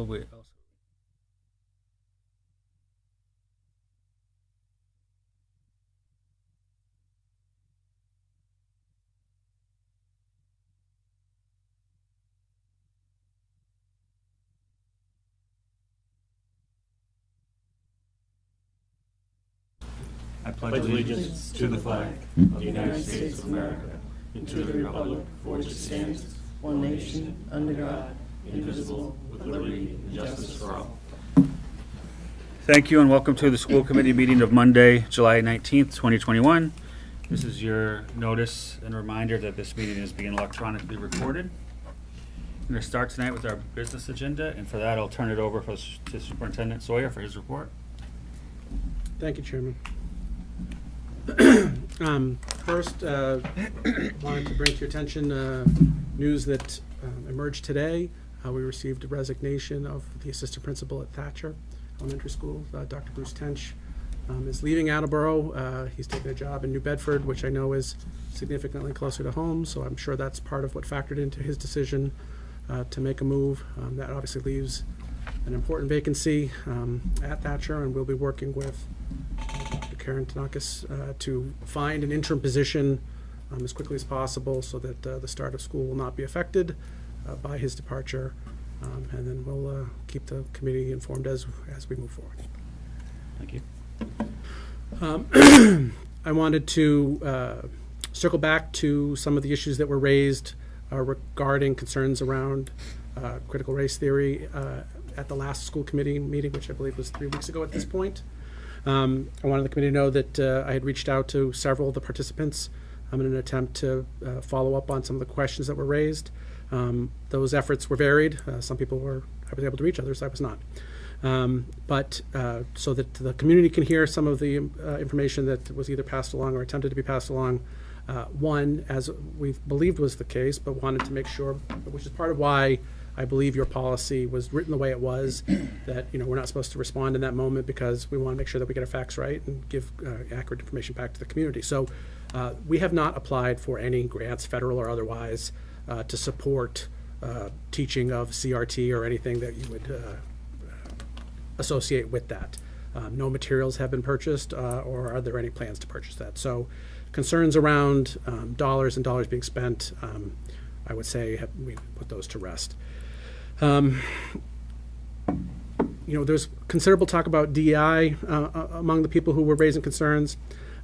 We also I pledge allegiance to the flag of the United States of America and to the republic for which it stands, one nation, under God, indivisible, with liberty and justice for all. thank you and welcome to the school committee meeting of Monday, July 19th, 2021. This is your notice and reminder that this meeting is being electronically recorded. We're going to start tonight with our business agenda, and for that I'll turn it over to Superintendent Sawyer for his report. Thank you, Chairman. First, wanted to bring to your attention news that emerged today. We received a resignation of the assistant principal at Thatcher Elementary School. Dr. Bruce Tench is leaving Attleboro. He's taking a job in New Bedford, which I know is significantly closer to home, so I'm sure that's part of what factored into his decision to make a move. That obviously leaves an important vacancy at Thatcher, and we'll be working with Dr. Karen Tanakis to find an interim position as quickly as possible so that the start of school will not be affected by his departure, and then we'll keep the committee informed as we move forward. Thank you. I wanted to circle back to some of the issues that were raised regarding concerns around critical race theory at the last school committee meeting, which I believe was 3 weeks ago at this point. I wanted the committee to know that I had reached out to several of the participants in an attempt to follow up on some of the questions that were raised. Those efforts were varied. Some people I was able to reach, others I was not. But so that the community can hear some of the information that was either passed along or attempted to be passed along. One, as we believed was the case, but wanted to make sure, which is part of why I believe your policy was written the way it was, that we're not supposed to respond in that moment because we want to make sure that we get our facts right and give accurate information back to the community. So we have not applied for any grants, federal or otherwise, to support teaching of CRT or anything that you would associate with that. No materials have been purchased, or are there any plans to purchase that? So concerns around dollars and dollars being spent, I would say we put those to rest. There's considerable talk about DEI among the people who were raising concerns.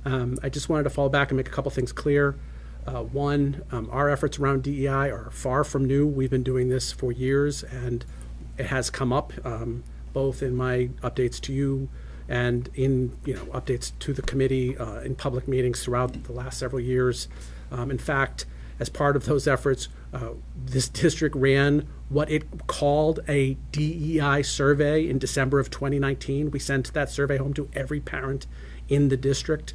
I just wanted to fall back and make a couple things clear. One, our efforts around DEI are far from new. We've been doing this for years, and it has come up both in my updates to you and in updates to the committee in public meetings throughout the last several years. In fact, as part of those efforts, this district ran what it called a DEI survey in December of 2019. We sent that survey home to every parent in the district.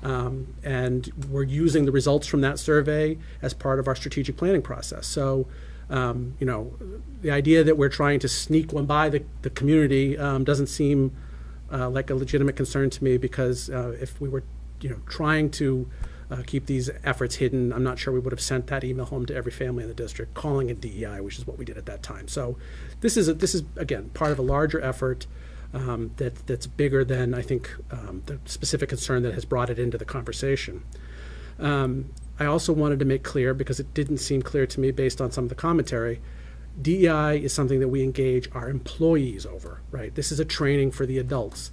And we're using the results from that survey as part of our strategic planning process. So, the idea that we're trying to sneak one by the community doesn't seem like a legitimate concern to me, because if we were, trying to keep these efforts hidden, I'm not sure we would have sent that email home to every family in the district calling it DEI, which is what we did at that time. So this is again part of a larger effort that's bigger than, I think, the specific concern that has brought it into the conversation. I also wanted to make clear, because it didn't seem clear to me based on some of the commentary, DEI is something that we engage our employees over, right? This is a training for the adults.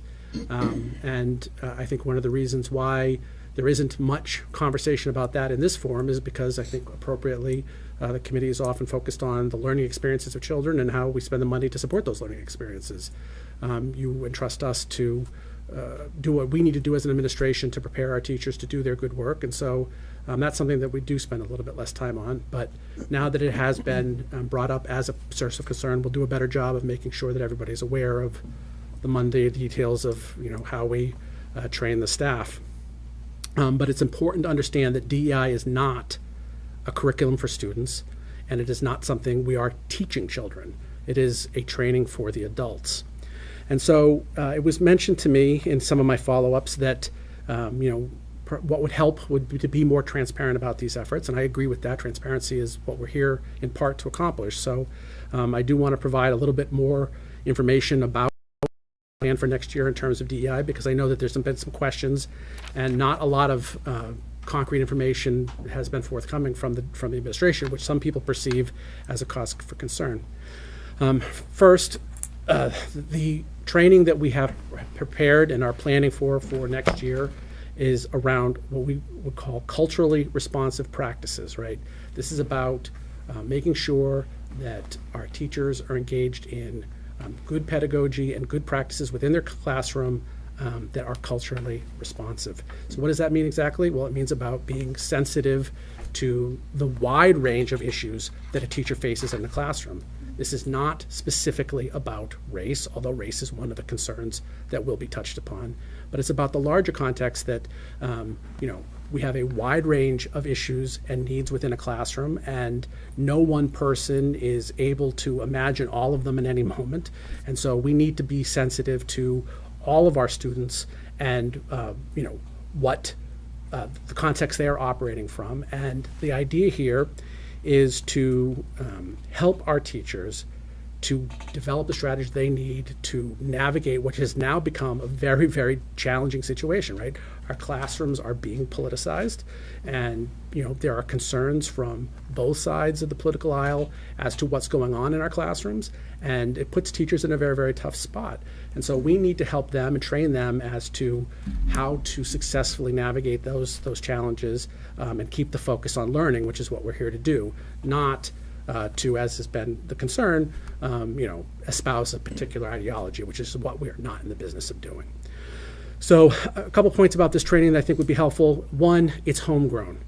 And I think one of the reasons why there isn't much conversation about that in this forum is because I think appropriately the committee is often focused on the learning experiences of children and how we spend the money to support those learning experiences. You entrust us to do what we need to do as an administration to prepare our teachers to do their good work, and so that's something that we do spend a little bit less time on. But now that it has been brought up as a source of concern, we'll do a better job of making sure that everybody's aware of the mundane details of how we train the staff. But it's important to understand that DEI is not a curriculum for students, and it is not something we are teaching children. It is a training for the adults. And so it was mentioned to me in some of my follow-ups that, what would help would be to be more transparent about these efforts, and I agree with that. Transparency is what we're here in part to accomplish. So I do want to provide a little bit more information about the plan for next year in terms of DEI, because I know that there's been some questions, and not a lot of concrete information has been forthcoming from the administration, which some people perceive as a cause for concern. First, the training that we have prepared and are planning for next year is around what we would call culturally responsive practices, right? This is about making sure that our teachers are engaged in good pedagogy and good practices within their classroom that are culturally responsive. So what does that mean exactly? Well, it means about being sensitive to the wide range of issues that a teacher faces in the classroom. This is not specifically about race, although race is one of the concerns that will be touched upon. But it's about the larger context that, we have a wide range of issues and needs within a classroom, and no one person is able to imagine all of them in any moment. And so we need to be sensitive to all of our students and, what the context they are operating from. And the idea here is to help our teachers to develop the strategies they need to navigate what has now become a very, very challenging situation, right? Our classrooms are being politicized, and there are concerns from both sides of the political aisle as to what's going on in our classrooms, and it puts teachers in a very, very tough spot. And so we need to help them and train them as to how to successfully navigate those challenges and keep the focus on learning, which is what we're here to do, not to, as has been the concern, espouse a particular ideology, which is what we are not in the business of doing. So a couple points about this training that I think would be helpful. One, it's homegrown.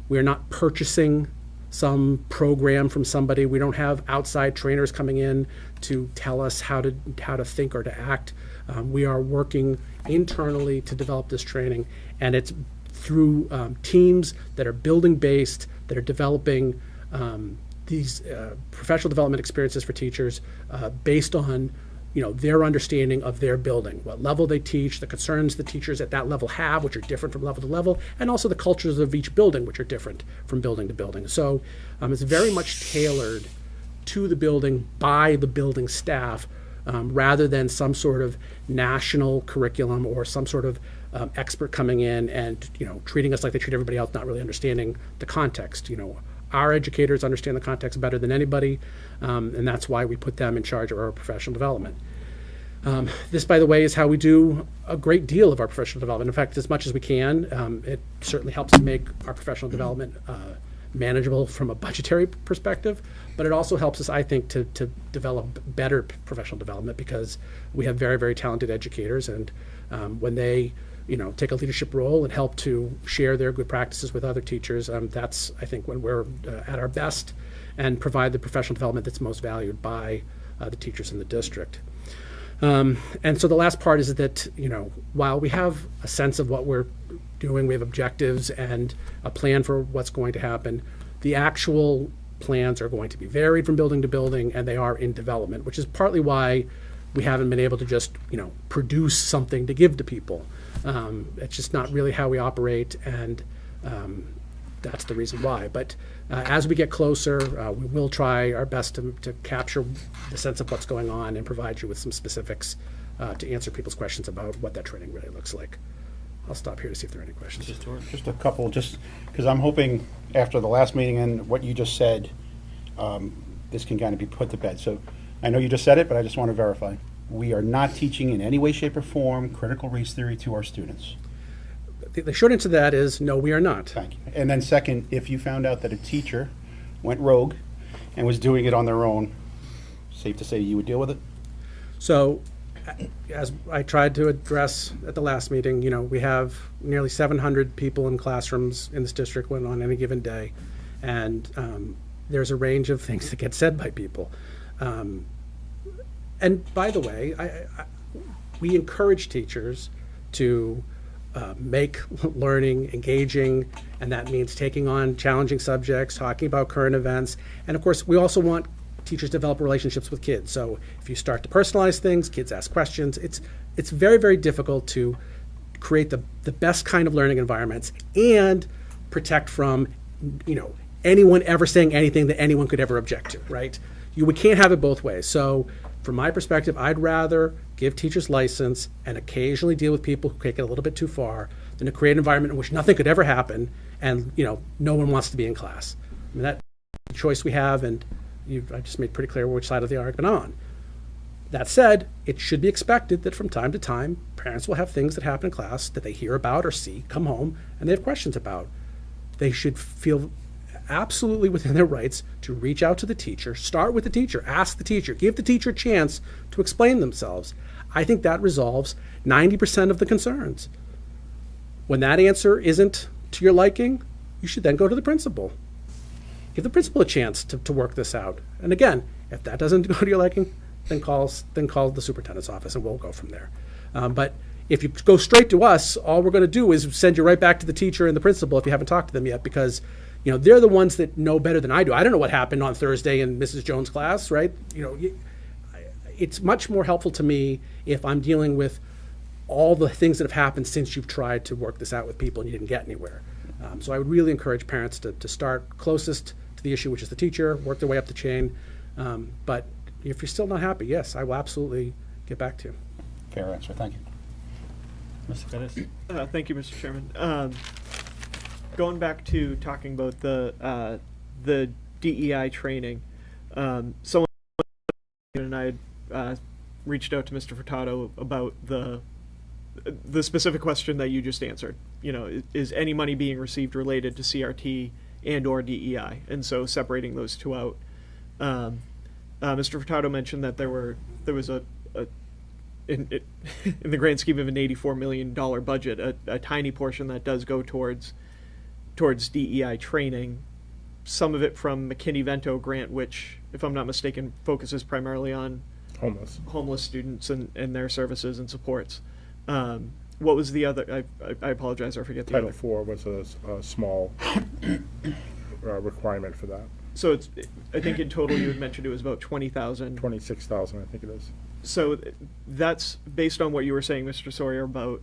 We are not purchasing some program from somebody. We don't have outside trainers coming in to tell us how to think or to act. We are working internally to develop this training, and it's through teams that are building based, that are developing these professional development experiences for teachers based on their understanding of their building, what level they teach, the concerns the teachers at that level have, which are different from level to level, and also the cultures of each building, which are different from building to building. So it's very much tailored to the building by the building staff rather than some sort of national curriculum or some sort of expert coming in and treating us like they treat everybody else, not really understanding the context. Our educators understand the context better than anybody, and that's why we put them in charge of our professional development. This, by the way, is how we do a great deal of our professional development. In fact, as much as we can. It certainly helps to make our professional development manageable from a budgetary perspective, but it also helps us, I think, to develop better professional development, because we have very, very talented educators, and when they take a leadership role and help to share their good practices with other teachers, that's, I think, when we're at our best and provide the professional development that's most valued by the teachers in the district. And so the last part is that, while we have a sense of what we're doing, we have objectives and a plan for what's going to happen, the actual plans are going to be varied from building to building, and they are in development, which is partly why we haven't been able to just, produce something to give to people. It's just not really how we operate, and that's the reason why. But as we get closer, we will try our best to capture the sense of what's going on and provide you with some specifics to answer people's questions about what that training really looks like. I'll stop here to see if there are any questions. Just a couple, just because I'm hoping after the last meeting and what you just said, this can kind of be put to bed. So I know you just said it, but I just want to verify. We are not teaching in any way, shape, or form critical race theory to our students. The short answer to that is no, we are not. Thank you. And then second, if you found out that a teacher went rogue and was doing it on their own, safe to say you would deal with it? So, as I tried to address at the last meeting, we have nearly 700 people in classrooms in this district on any given day, and there's a range of things that get said by people. And by the way, we encourage teachers to make learning engaging, and that means taking on challenging subjects, talking about current events, and of course we also want teachers to develop relationships with kids. So if you start to personalize things, kids ask questions. It's very, very difficult to create the best kind of learning environments and protect from, anyone ever saying anything that anyone could ever object to, right? We can't have it both ways. So from my perspective, I'd rather give teachers license and occasionally deal with people who take it a little bit too far than to create an environment in which nothing could ever happen and, no one wants to be in class. I mean, that's the choice we have, and I just made pretty clear which side of the argument I'm on. That said, it should be expected that from time to time, parents will have things that happen in class that they hear about or see, come home, and they have questions about. They should feel absolutely within their rights to reach out to the teacher, start with the teacher, ask the teacher, give the teacher a chance to explain themselves. I think that resolves 90% of the concerns. When that answer isn't to your liking, you should then go to the principal. Give the principal a chance to work this out. And again, if that doesn't go to your liking, then call the superintendent's office and we'll go from there. But if you go straight to us, all we're going to do is send you right back to the teacher and the principal if you haven't talked to them yet, because they're the ones that know better than I do. I don't know what happened on Thursday in Mrs. Jones' class, right? It's much more helpful to me if I'm dealing with all the things that have happened since you've tried to work this out with people and you didn't get anywhere. So I would really encourage parents to start closest to the issue, which is the teacher, work their way up the chain. But if you're still not happy, yes, I will absolutely get back to you. Fair answer. Thank you. Mr. Pettis? Thank you, Mr. Chairman. Going back to talking about the DEI training, someone and I had reached out to Mr. Furtado about the specific question that you just answered. Is any money being received related to CRT and or DEI? And so separating those two out. Mr. Furtado mentioned that there was in the grand scheme of an $84 million budget, a tiny portion that does go towards DEI training, some of it from McKinney-Vento grant, which, if I'm not mistaken, focuses primarily on homeless students and their services and supports. What was the other? I apologize, I forget the Title other. IV was a small requirement for that. So I think in total you had mentioned it was about 20,000. 26,000, I think it is. So that's based on what you were saying, Mr. Sawyer, about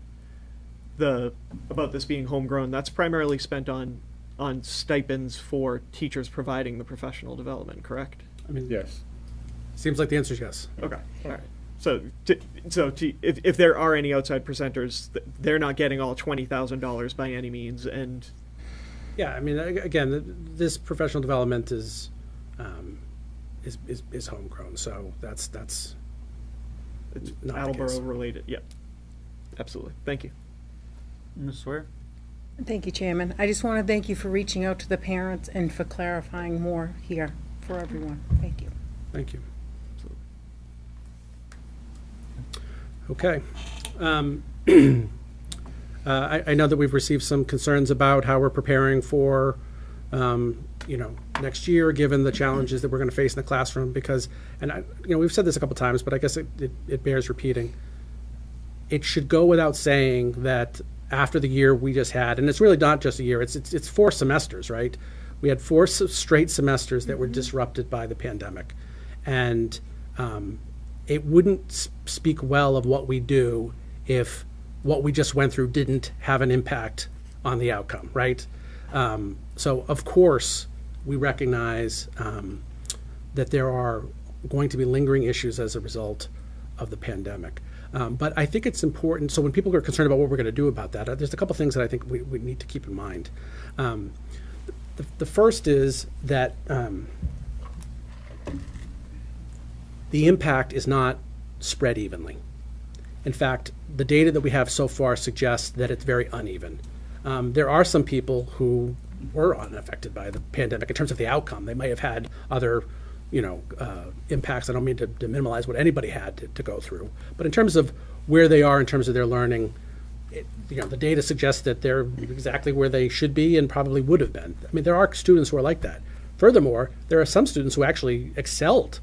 this being homegrown. That's primarily spent on stipends for teachers providing the professional development, correct? I mean, Yes. seems like the answer is yes. Okay, all right. So if there are any outside presenters, they're not getting all $20,000 by any means, and Yeah, I mean, again, this professional development is homegrown, so that's it's not the Attleboro case. related. Yeah, absolutely. Thank you. Ms. Sawyer? Thank you, Chairman. I just want to thank you for reaching out to the parents and for clarifying more here for everyone. Thank you. Thank you. Okay. I know that we've received some concerns about how we're preparing for, next year, given the challenges that we're going to face in the classroom. Because, we've said this a couple times, but I guess it bears repeating. It should go without saying that after the year we just had, and it's really not just a year; it's 4 semesters, right? We had 4 straight semesters that were disrupted by the pandemic, and it wouldn't speak well of what we do if what we just went through didn't have an impact on the outcome, right? So, of course, we recognize that there are going to be lingering issues as a result of the pandemic. But I think it's important, so when people are concerned about what we're going to do about that, there's a couple things that I think we need to keep in mind. The first is that the impact is not spread evenly. In fact, the data that we have so far suggests that it's very uneven. There are some people who were unaffected by the pandemic in terms of the outcome. They may have had other, impacts. I don't mean to minimize what anybody had to go through. But in terms of where they are in terms of their learning, the data suggests that they're exactly where they should be and probably would have been. I mean, there are students who are like that. Furthermore, there are some students who actually excelled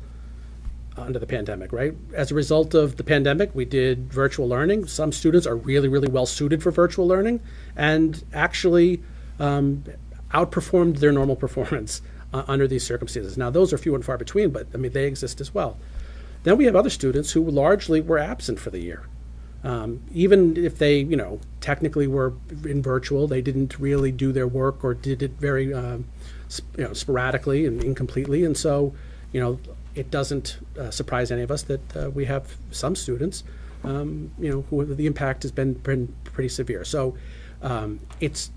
under the pandemic, right? As a result of the pandemic, we did virtual learning. Some students are really, really well suited for virtual learning and actually outperformed their normal performance under these circumstances. Now, those are few and far between, but I mean, they exist as well. Then we have other students who largely were absent for the year. Even if they, technically were in virtual, they didn't really do their work or did it very, sporadically and incompletely. And so, it doesn't surprise any of us that we have some students, who the impact has been pretty severe. So it's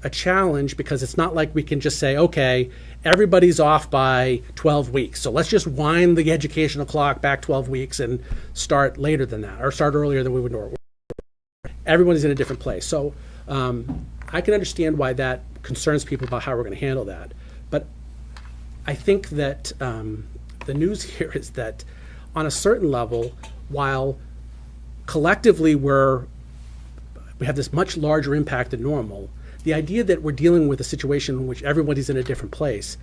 a challenge because it's not like we can just say, okay, everybody's off by 12 weeks. So let's just wind the educational clock back 12 weeks and start later than that, or start earlier than we would normally. Everybody's in a different place. So I can understand why that concerns people about how we're going to handle that. But I think that the news here is that on a certain level, while collectively we have this much larger impact than normal, the idea that we're dealing with a situation in which everybody's in a different place,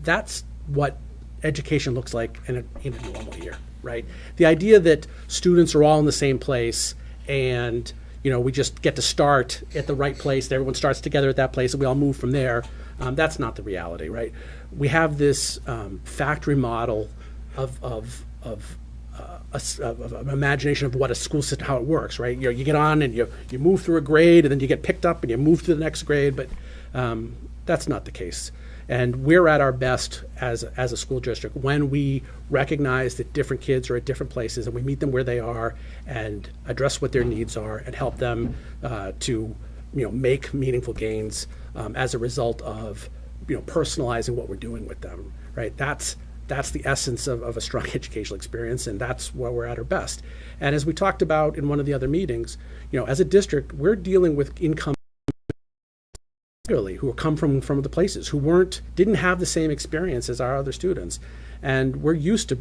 that's what education looks like in a normal year, right? The idea that students are all in the same place and we just get to start at the right place, everyone starts together at that place, and we all move from there, that's not the reality, right? We have this factory model of imagination of what a school system, how it works, right? You get on and you move through a grade, and then you get picked up and you move to the next grade, but that's not the case. And we're at our best as a school district when we recognize that different kids are at different places, and we meet them where they are and address what their needs are and help them to make meaningful gains as a result of personalizing what we're doing with them, right? That's the essence of a strong educational experience, and that's where we're at our best. And as we talked about in one of the other meetings, as a district, we're dealing with income who come from the places who didn't have the same experience as our other students, and we're used to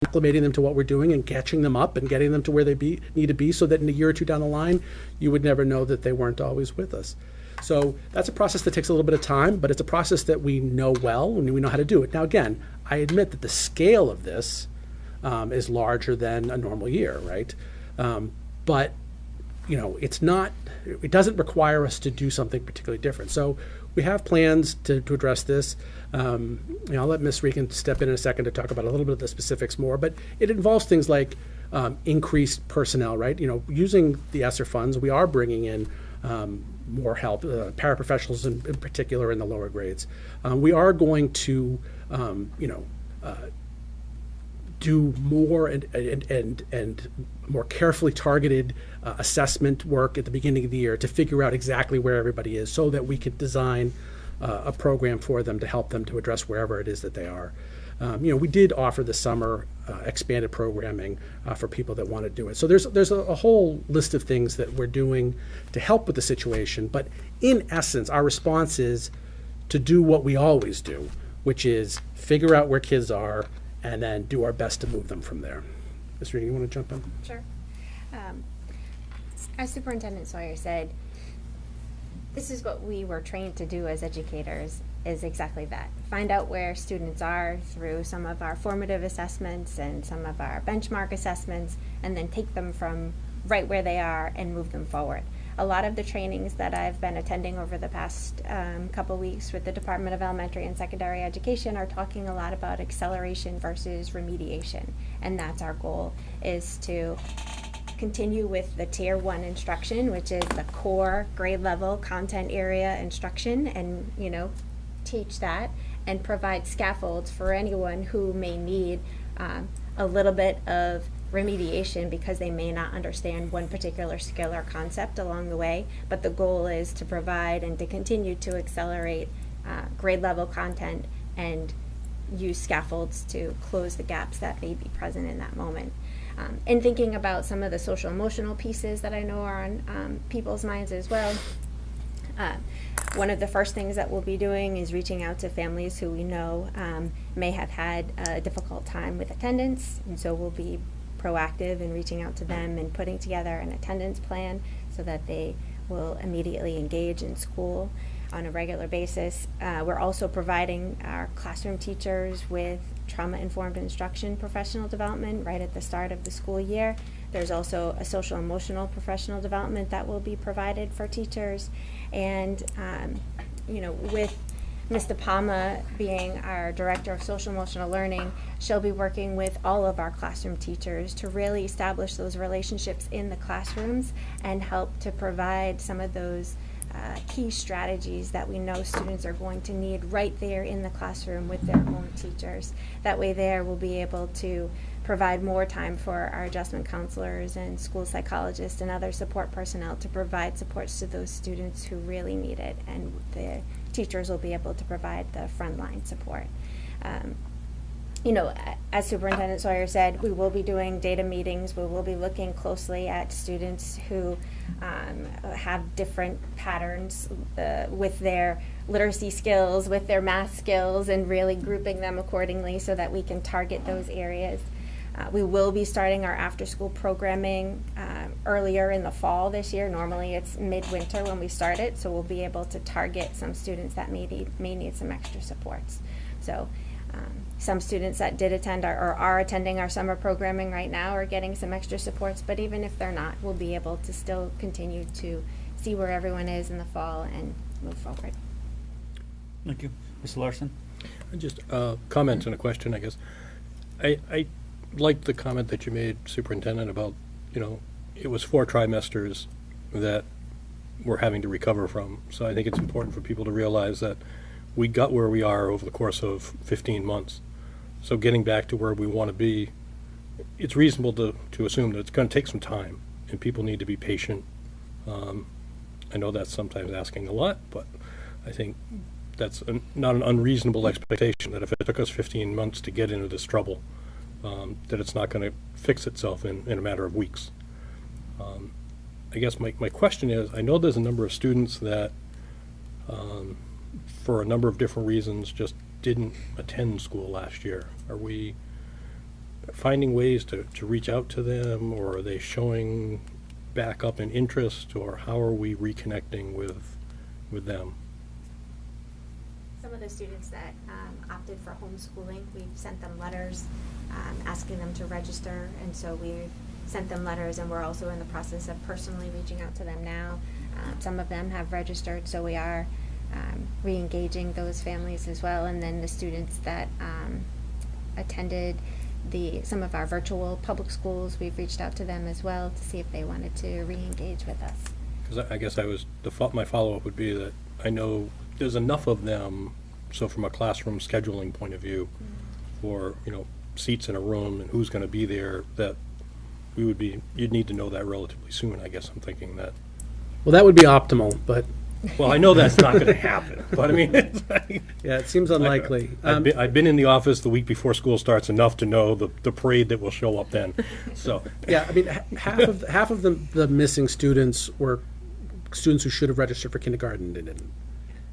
acclimating them to what we're doing and catching them up and getting them to where they need to be, so that in a year or two down the line, you would never know that they weren't always with us. So that's a process that takes a little bit of time, but it's a process that we know well and we know how to do it. Now, again, I admit that the scale of this is larger than a normal year, right? But it doesn't require us to do something particularly different. So we have plans to address this. I'll let Ms. Regan step in a second to talk about a little bit of the specifics more, but it involves things like increased personnel, right? Using the ESSER funds, we are bringing in more help, paraprofessionals in particular in the lower grades. We are going to, do more and more carefully targeted assessment work at the beginning of the year to figure out exactly where everybody is, so that we can design a program for them to help them to address wherever it is that they are. We did offer this summer expanded programming for people that want to do it. So there's a whole list of things that we're doing to help with the situation. But in essence, our response is to do what we always do, which is figure out where kids are and then do our best to move them from there. Ms. Regan, you want to jump in? Sure. As Superintendent Sawyer said, this is what we were trained to do as educators, is exactly that. Find out where students are through some of our formative assessments and some of our benchmark assessments, and then take them from right where they are and move them forward. A lot of the trainings that I've been attending over the past couple weeks with the Department of Elementary and Secondary Education are talking a lot about acceleration versus remediation, and that's our goal, is to continue with the Tier 1 instruction, which is the core grade level content area instruction, and teach that and provide scaffolds for anyone who may need a little bit of remediation because they may not understand one particular skill or concept along the way. But the goal is to provide and to continue to accelerate grade level content and use scaffolds to close the gaps that may be present in that moment. And thinking about some of the social emotional pieces that I know are on people's minds as well. One of the first things that we'll be doing is reaching out to families who we know may have had a difficult time with attendance, and so we'll be proactive in reaching out to them and putting together an attendance plan so that they will immediately engage in school on a regular basis. We're also providing our classroom teachers with trauma-informed instruction professional development right at the start of the school year. There's also a social-emotional professional development that will be provided for teachers. And, with Ms. De Palma, being our Director of Social Emotional Learning, she'll be working with all of our classroom teachers to really establish those relationships in the classrooms and help to provide some of those key strategies that we know students are going to need right there in the classroom with their own teachers. That way there we'll be able to provide more time for our adjustment counselors and school psychologists and other support personnel to provide supports to those students who really need it, and the teachers will be able to provide the frontline support. You know, as Superintendent Sawyer said, we will be doing data meetings. We will be looking closely at students who have different patterns with their literacy skills, with their math skills, and really grouping them accordingly so that we can target those areas. We will be starting our after-school programming earlier in the fall this year. Normally it's midwinter when we start it, so we'll be able to target some students that may need some extra supports. So some students that did attend or are attending our summer programming right now are getting some extra supports, but even if they're not, we'll be able to still continue to see where everyone is in the fall and move forward. Thank you. Mr. Larson? Just a comment and a question, I guess. I liked the comment that you made, Superintendent, about, you know, it was 4 trimesters that we're having to recover from. So I think it's important for people to realize that we got where we are over the course of 15 months. So getting back to where we want to be, it's reasonable to assume that it's going to take some time, and people need to be patient. I know that's sometimes asking a lot, but I think that's not an unreasonable expectation that if it took us 15 months to get into this trouble, that it's not going to fix itself in a matter of weeks. I guess my question is, I know there's a number of students that, for a number of different reasons, just didn't attend school last year. Are we finding ways to reach out to them, or are they showing back up in interest, or how are we reconnecting with them? Some of the students that opted for homeschooling, we've sent them letters asking them to register, and so we sent them letters, and we're also in the process of personally reaching out to them now. Some of them have registered, so we are re-engaging those families as well. And then the students that attended some of our virtual public schools, we've reached out to them as well to see if they wanted to re-engage with us. Because I guess my follow-up would be that I know there's enough of them, so from a classroom scheduling point of view, for, you know, seats in a room and who's going to be there, that you'd need to know that relatively soon. I guess I'm thinking that. Well, that would be optimal, but Well, I know that's not going to happen, but I mean, it's like, yeah, it seems unlikely. I've been in the office the week before school starts enough to know the parade that will show up then. So Yeah, I mean, half of the missing students were students who should have registered for kindergarten and didn't.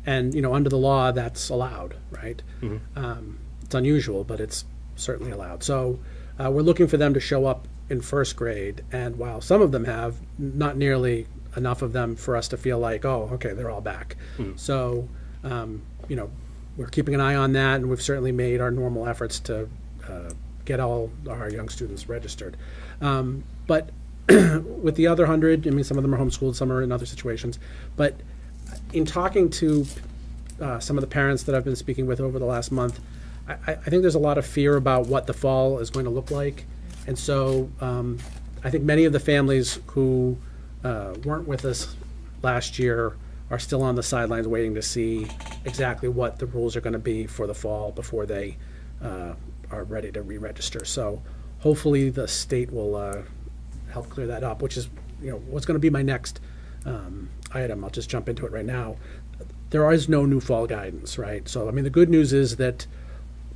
And, you know, under the law, that's allowed, right? It's unusual, but it's certainly allowed. So we're looking for them to show up in first grade, and while some of them have, not nearly enough of them for us to feel like, oh, okay, they're all back. So, you know, we're keeping an eye on that, and we've certainly made our normal efforts to get all our young students registered. But with the other 100, I mean, some of them are homeschooled, some are in other situations. But in talking to some of the parents that I've been speaking with over the last month, I think there's a lot of fear about what the fall is going to look like. And so I think many of the families who weren't with us last year are still on the sidelines waiting to see exactly what the rules are going to be for the fall before they are ready to re-register. So hopefully the state will help clear that up, which is, you know, what's going to be my next item. I'll just jump into it right now. There is no new fall guidance, right? So, I mean, the good news is that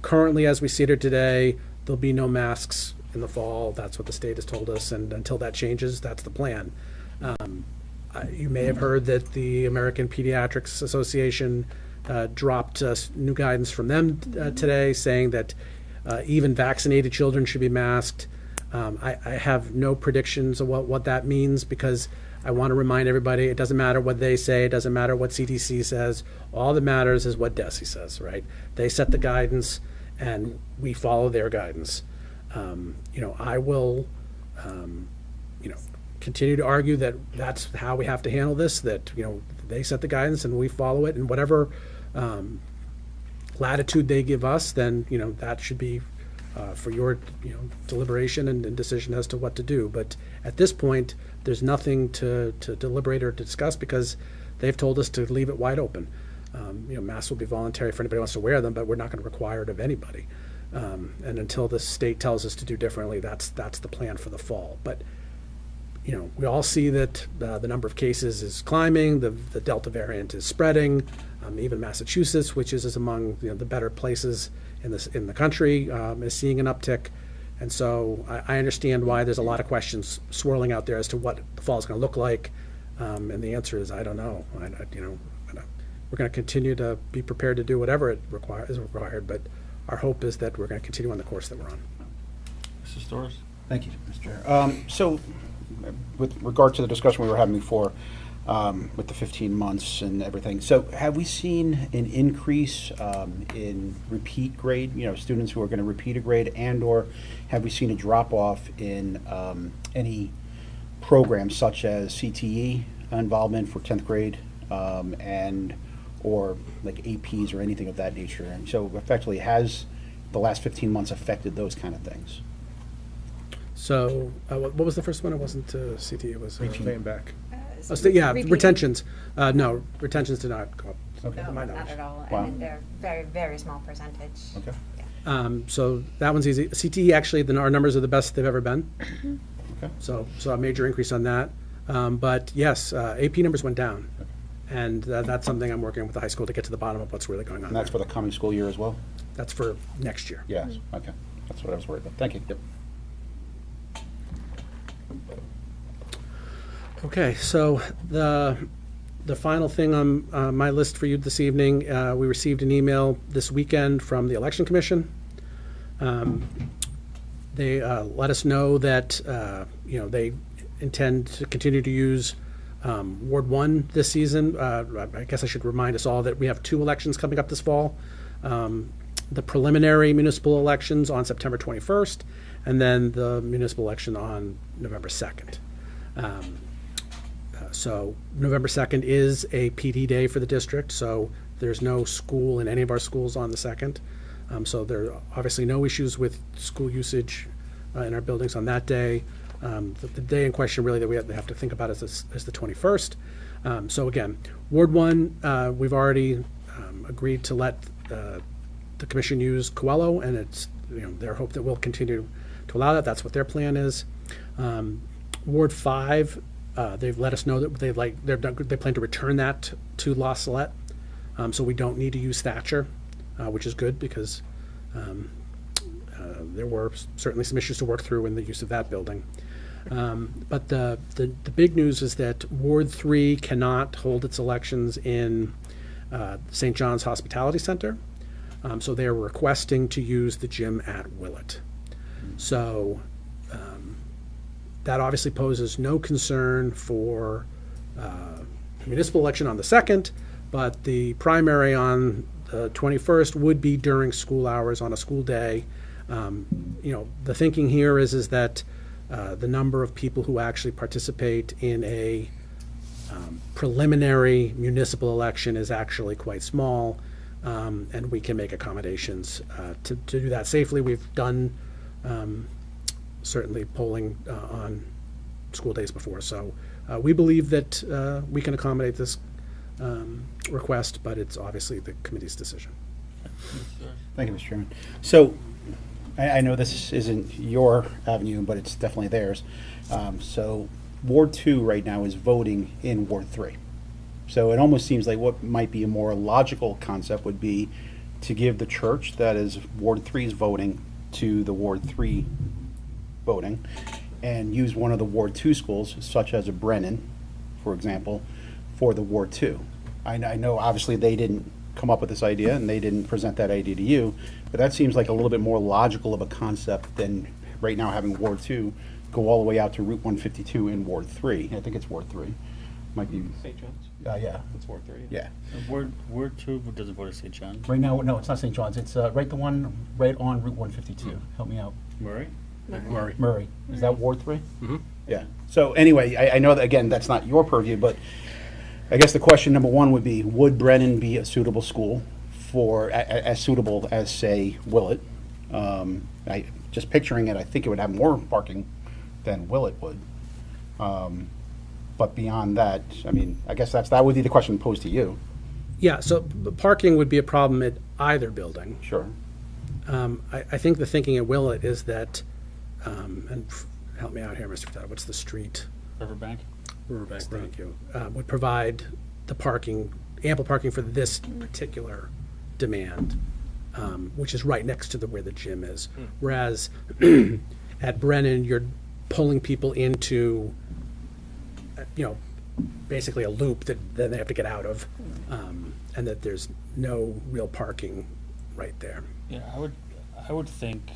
currently, as we see it today, there'll be no masks in the fall. That's what the state has told us, and until that changes, that's the plan. You may have heard that the American Pediatrics Association dropped new guidance from them today, saying that even vaccinated children should be masked. I have no predictions of what that means, because I want to remind everybody, it doesn't matter what they say, it doesn't matter what CDC says, all that matters is what DESE says, right? They set the guidance, and we follow their guidance. You know, I will, you know, continue to argue that that's how we have to handle this, that, you know, they set the guidance and we follow it, and whatever latitude they give us, then, that should be for your, deliberation and decision as to what to do. But at this point, there's nothing to deliberate or to discuss because they've told us to leave it wide open. Masks will be voluntary for anybody who wants to wear them, but we're not going to require it of anybody. And until the state tells us to do differently, that's the plan for the fall. But we all see that the number of cases is climbing, the Delta variant is spreading. Even Massachusetts, which is among the better places in the country, is seeing an uptick. And so I understand why there's a lot of questions swirling out there as to what the fall is going to look like. And the answer is I don't know. We're going to continue to be prepared to do whatever is required, but our hope is that we're going to continue on the course that we're on. Mr. Storrs? Thank you, Mr. Chair. So, with regard to the discussion we were having before, with the 15 months and everything, so have we seen an increase in repeat grade, students who are going to repeat a grade, and/or have we seen a drop-off in any programs such as CTE involvement for 10th grade or like APs or anything of that nature? And so effectively, has the last 15 months affected those kind of things? So what was the first one? It wasn't CT, it was... Paying back. Retentions. No, retentions did not go up. Okay. to my No, not knowledge. at all. Wow. And they're very, very small percentage. Okay. So that one's easy. CTE, actually, our numbers are the best they've ever been. Okay. So a major increase on that. But yes, AP numbers went down. And that's something I'm working with the high school to get to the bottom of what's really going on And that's there. for the coming school year as well? That's for next year. Yes. Okay. That's what I was worried about. Thank you. Yep. Okay, so the final thing on my list for you this evening, we received an email this weekend from the Election Commission. They let us know that they intend to continue to use Ward 1 this season. I guess I should remind us all that we have 2 elections coming up this fall. The preliminary municipal elections on September 21st, and then the municipal election on November 2nd. So November 2nd is a PD day for the district, so there's no school in any of our schools on the 2nd. So there are obviously no issues with school usage in our buildings on that day. The day in question really that we have to think about is the 21st. So again, Ward 1, we've already agreed to let the commission use Coelho, and it's their hope that we'll continue to allow that. That's what their plan is. Ward 5, they've let us know that they plan to return that to La Salette, so we don't need to use Thatcher, which is good because there were certainly some issues to work through in the use of that building. But the big news is that Ward 3 cannot hold its elections in St. John's Hospitality Center, so they are requesting to use the gym at Willett. So that obviously poses no concern for the municipal election on the 2nd, but the primary on the 21st would be during school hours on a school day. The thinking here is that the number of people who actually participate in a preliminary municipal election is actually quite small, and we can make accommodations to do that safely. We've done certainly polling on school days before. So we believe that we can accommodate this request, but it's obviously the committee's decision. Thank you, Mr. Chairman. So I know this isn't your avenue, but it's definitely theirs. So Ward 2 right now is voting in Ward 3. So it almost seems like what might be a more logical concept would be to give the church that is Ward 3's voting to the Ward 3 voting, and use one of the Ward 2 schools, such as a Brennan, for example, for the Ward 2. I know obviously they didn't come up with this idea and they didn't present that idea to you, but that seems like a little bit more logical of a concept than right now having Ward 2 go all the way out to Route 152 in Ward 3. I think it's Ward 3. Might be. St. John's? Yeah. That's Ward 3. Yeah. Ward 2 doesn't vote at St. John's. Right now, no, it's not St. John's. It's right the one right on Route 152. Help me out. Murray? Murray. Is that Ward 3? Mm-hmm. Yeah. So anyway, I know that, again, that's not your purview, but I guess the question number one would be, would Brennan be a suitable school as suitable as, say, Willett. Just picturing it, I think it would have more parking than Willett would. But beyond that, I mean, I guess that would be the question posed to you. Yeah, so parking would be a problem at either building. Sure. I think the thinking at Willett is that, and help me out here, Mr. Furtado, what's the street? Riverbank? Riverbank, thank you. Would provide the parking, ample parking for this particular demand, which is right next to where the gym is. Whereas at Brennan, you're pulling people into, basically a loop that then they have to get out of, and that there's no real parking right there. Yeah, I would think,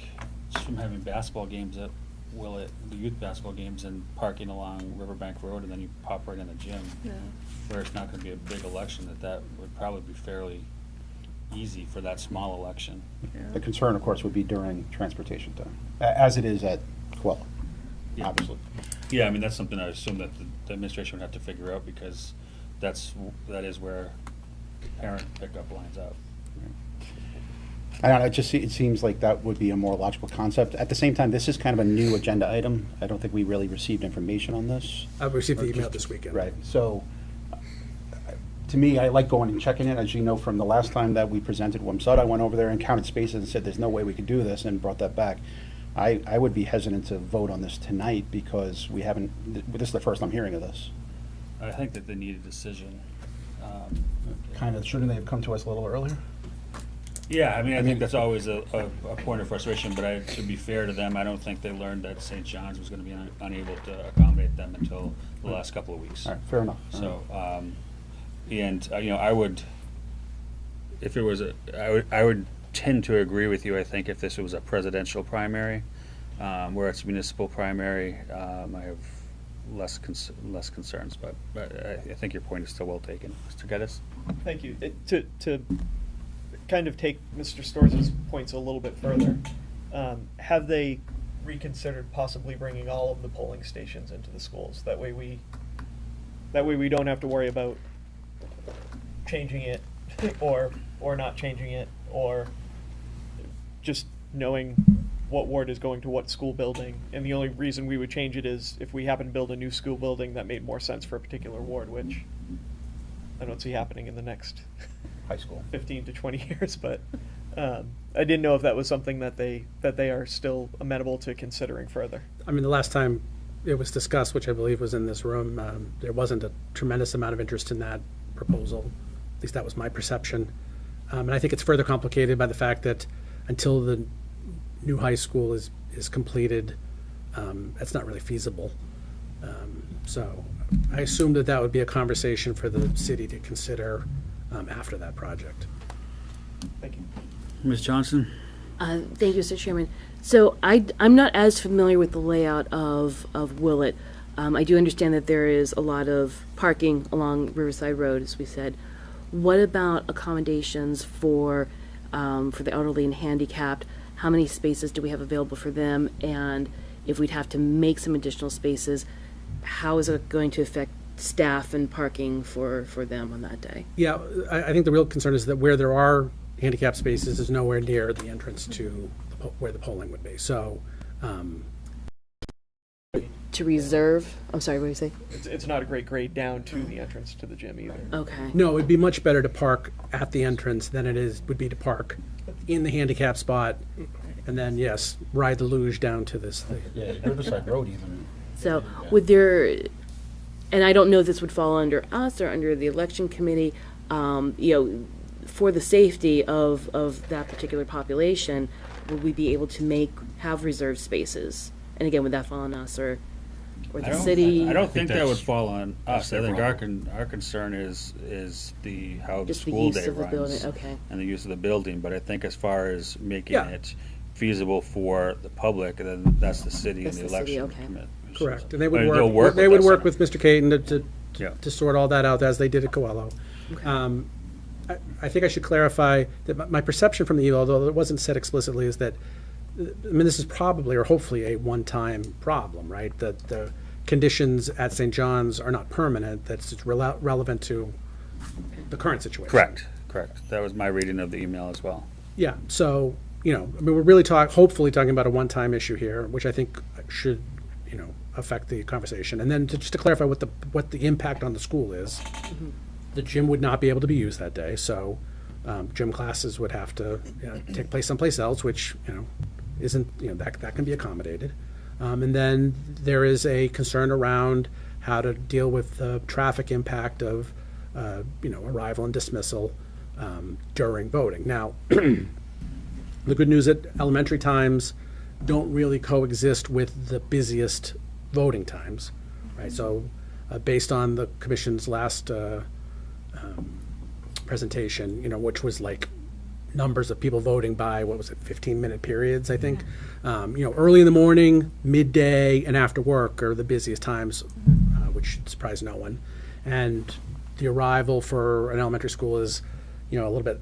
just from having basketball games at Willett, the youth basketball games, and parking along Riverbank Road, and then you pop right in the gym, where it's not gonna be a big election, that would probably be fairly easy for that small election. The concern, of course, would be during transportation time, as it is at Quella, Yeah. obviously. Yeah, I mean, that's something I assume that the administration would have to figure out, because that is where parent pickup lines out. I don't know, it seems like that would be a more logical concept. At the same time, this is kind of a new agenda item. I don't think we really received information on this. I received the email this weekend. Right, so, to me, I like going and checking it. As you know, from the last time that we presented WMSUD, I went over there and counted spaces and said, there's no way we could do this, and brought that back. I would be hesitant to vote on this tonight, because this is the first I'm hearing of this. I think that they need a decision. Shouldn't they have come to us a little earlier? Yeah, I mean, I think that's always a point of frustration, but to be fair to them, I don't think they learned that St. John's was gonna be unable to accommodate them until the last couple of weeks. All right, fair enough. So, I would, if it was I would tend to agree with you. I think if this was a presidential primary, where it's municipal primary, I have less concerns, but I think your point is still well taken. Mr. Geddes? Thank you. To kind of take Mr. Storrs' points a little bit further, have they reconsidered possibly bringing all of the polling stations into the schools? That way we don't have to worry about changing it or not changing it, or just knowing what ward is going to what school building. And the only reason we would change it is if we happen to build a new school building that made more sense for a particular ward, which I don't see happening in the next High school. 15 to 20 years, but I didn't know if that was something that they are still amenable to considering further. I mean, the last time it was discussed, which I believe was in this room, there wasn't a tremendous amount of interest in that proposal. At least that was my perception. And I think it's further complicated by the fact that until the new high school is completed, that's not really feasible. So I assume that would be a conversation for the city to consider after that project. Thank you. Ms. Johnson? Thank you, Mr. Chairman. So I'm not as familiar with the layout of Willett. I do understand that there is a lot of parking along Riverside Road, as we said. What about accommodations for the elderly and handicapped? How many spaces do we have available for them? And if we'd have to make some additional spaces, how is it going to affect staff and parking for them on that day? Yeah, I think the real concern is that where there are handicap spaces is nowhere near the entrance to where the polling would be. So, To reserve, I'm sorry, what did you say? It's not a great grade down to the entrance to the gym either. Okay. no, it'd be much better to park at the entrance than would be to park in the handicap spot, and then, yes, ride the luge down to this thing. Yeah, Riverside Road even. So would there, and I don't know if this would fall under us or under the election committee, for the safety of that particular population, would we be able to have reserved spaces? And again, would that fall on us or the city? I don't think that would that's- fall on us. I their think problem. our concern is how the Just the school use day of the runs. building, okay. And the use of the building, but I think as far as making Yeah. it feasible for the public, then that's the city and That's the the city, election okay. committee. Correct, and they But would they'll work. They would us work on with it. Mr. Caton Yeah. to sort all that out as they did at Coelho. I think I should clarify that my perception from the email, although it wasn't said explicitly, is that this is probably or hopefully a one-time problem, right? That the conditions at St. John's are not permanent. That's relevant to the current situation. Correct. Correct. That was my reading of the email as well. Yeah, so, I mean, we're really hopefully talking about a one-time issue here, which I think should, affect the conversation. And then just to clarify what the impact on the school is, the gym would not be able to be used that day, so gym classes would have to take place someplace else, which, isn't, that can be accommodated. And then there is a concern around how to deal with the traffic impact of, arrival and dismissal during voting. Now, the good news at elementary times don't really coexist with the busiest voting times, right? So, based on the commission's last presentation, which was like numbers of people voting by, 15-minute periods, I think. Early in the morning, midday, and after work are the busiest times, which should surprise no one. And the arrival for an elementary school is, a little bit,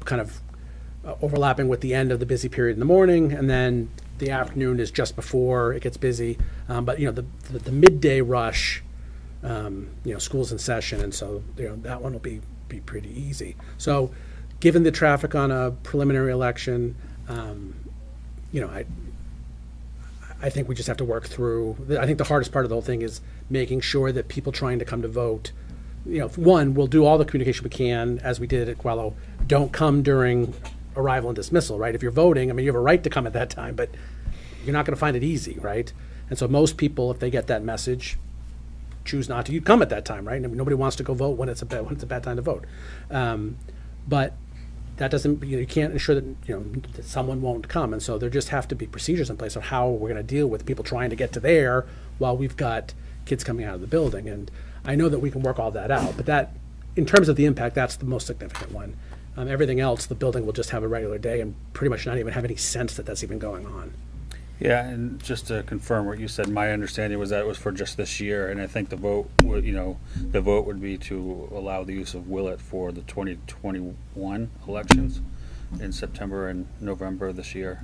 kind of overlapping with the end of the busy period in the morning, and then the afternoon is just before it gets busy. But the midday rush, school's in session, and so that one will be pretty easy. So, given the traffic on a preliminary election, I think we just have to work through. I think the hardest part of the whole thing is making sure that people trying to come to vote, one, we'll do all the communication we can, as we did at Quello. Don't come during arrival and dismissal, right? If you're voting, I mean, you have a right to come at that time, but you're not going to find it easy, right? And so most people, if they get that message, choose not to come at that time, right? I mean, nobody wants to go vote when it's a bad time to vote. But that doesn't, you can't ensure that, that someone won't come. And so there just have to be procedures in place on how we're going to deal with people trying to get to there while we've got kids coming out of the building. And I know that we can work all that out, but that, in terms of the impact, that's the most significant one. Everything else, the building will just have a regular day and pretty much not even have any sense that that's even going on. Yeah, and just to confirm what you said, my understanding was that it was for just this year, and I think the vote would, the vote would be to allow the use of Willett for the 2021 elections in September and November of this year.